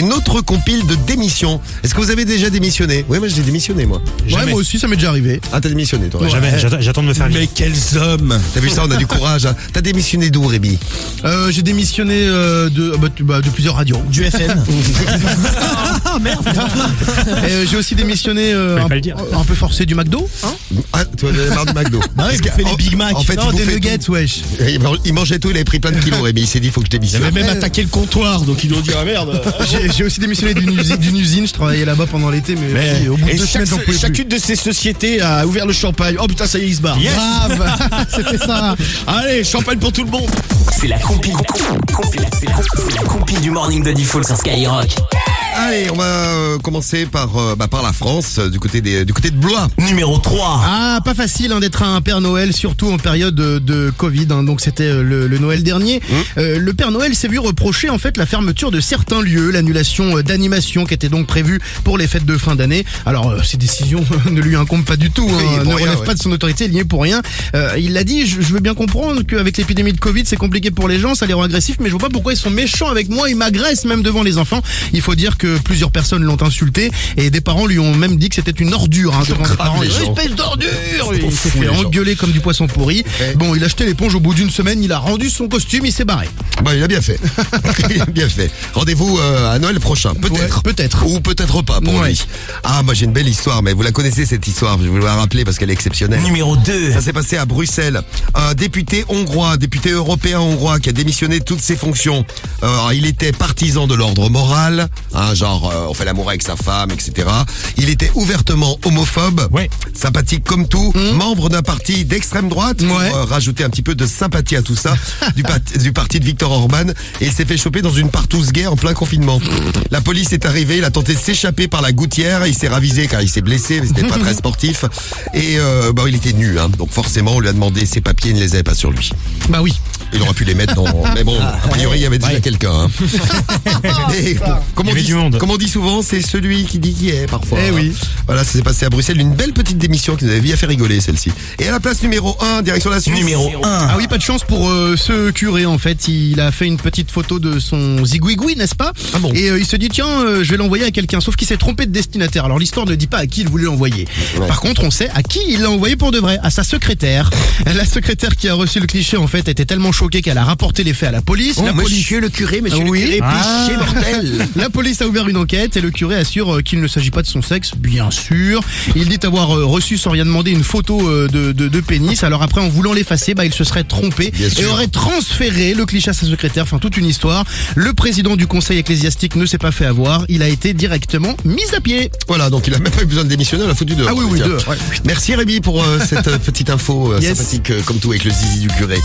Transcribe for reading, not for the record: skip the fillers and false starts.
une autre compile de démissions. Est-ce que vous avez déjà démissionné? Oui, moi j'ai démissionné, moi. Ouais, moi aussi, ça m'est déjà arrivé. Ah, t'as démissionné, toi? Jamais, j'attends de me faire virer. Mais quels hommes! T'as vu ça, on a du courage. Hein. T'as démissionné d'où, Rémi? J'ai démissionné de plusieurs radios. Du FN. Ah merde! J'ai aussi démissionné pas le dire. un peu forcé du McDo. Hein? Ah, tu as marre du McDo. Bah oui, il fait les Big Mac. En fait, non, il des bouffait nuggets, tout. wesh. Il mangeait tout, il avait pris plein de kilos, Rémi. Il s'est dit, il faut que je démissionne. avait même attaqué le comptoir, donc ils ont dit ah merde. J'ai aussi démissionné d'une usine, je travaillais là-bas pendant l'été, mais au bout de 2 semaines, j'en pouvais plus. Chacune de ces sociétés a ouvert le champagne. Oh putain, ça y est, il se barre. Yes. Grave, c'était ça. Allez, champagne pour tout le monde. C'est la compile du morning de Diffoul sur Skyrock. Allez, on va commencer par la France, du côté de Blois. Numéro 3. Ah, pas facile d'être un Père Noël, surtout en période de Covid. Donc c'était le Noël dernier. Le Père Noël s'est vu reprocher en fait la fermeture de certains lieux, l'annulation d'animations qui étaient donc prévues pour les fêtes de fin d'année. Alors ces décisions ne lui incombent pas du tout, ne relèvent pas de son autorité, il n'y est pour rien. Il a dit, je veux bien comprendre qu'avec l'épidémie de Covid c'est compliqué pour les gens, ça les rend agressifs, mais je vois pas pourquoi ils sont méchants avec moi, ils m'agressent même devant les enfants. Il faut dire que plusieurs personnes l'ont insulté et des parents lui ont même dit que c'était une ordure devant les parents. Espèce d'ordure! Il s'est fait engueuler comme du poisson pourri. Bon, il a jeté l'éponge au bout d'une semaine, il a rendu son costume, il s'est barré. Bah, il a bien fait. Il a bien fait. Rendez-vous à Noël prochain, peut-être. Ouais, peut-être. Ou peut-être pas pour lui. Ah, moi j'ai une belle histoire, mais vous la connaissez cette histoire, je vais vous la rappeler parce qu'elle est exceptionnelle. Numéro 2. Ça s'est passé à Bruxelles. Un député européen hongrois qui a démissionné de toutes ses fonctions. Il était partisan de l'ordre moral, on fait l'amour avec sa femme, etc. Il était ouvertement homophobe, sympathique comme tout, membre d'un parti d'extrême droite, pour rajouter un petit peu de sympathie à tout ça, du parti de Viktor Orban, et il s'est fait choper dans une partouze gay en plein confinement. La police est arrivée, il a tenté de s'échapper par la gouttière, il s'est ravisé car il s'est blessé, mais c'était pas très sportif, et il était nu, donc forcément on lui a demandé ses papiers, il ne les avait pas sur lui. Bah oui. Il aurait pu les mettre dans... Mais bon, a priori, il y avait déjà quelqu'un. Et, comme on dit souvent, c'est celui qui dit qui est, parfois. Eh oui. Voilà, ça s'est passé à Bruxelles. Une belle petite démission qui nous avait bien fait rigoler, celle-ci. Et à la place numéro 1, direction la Suisse. Numéro 1. Ah oui, pas de chance pour ce curé, en fait. Il a fait une petite photo de son zigouigoui, n'est-ce pas? Ah bon? Et il se dit, tiens, je vais l'envoyer à quelqu'un. Sauf qu'il s'est trompé de destinataire. Alors l'histoire ne dit pas à qui il voulait l'envoyer. Ouais. Par contre, on sait à qui il l'a envoyé pour de vrai. À sa secrétaire. La secrétaire qui a reçu le cliché, en fait, était tellement choquée qu'elle a rapporté les faits à la police. Monsieur le curé, le curé, péché mortel. La police a ouvert une enquête et le curé assure qu'il ne s'agit pas de son sexe, bien sûr. Il dit avoir reçu sans rien demander une photo de pénis. Alors après, en voulant l'effacer, il se serait trompé et aurait transféré le cliché à sa secrétaire. Enfin, toute une histoire. Le président du conseil ecclésiastique ne s'est pas fait avoir. Il a été directement mis à pied. Voilà, donc il a même pas eu besoin de démissionner, on l'a foutu dehors. Ah oui, dehors. Ouais. Merci Rémi pour cette petite info sympathique comme tout avec le zizi du curé.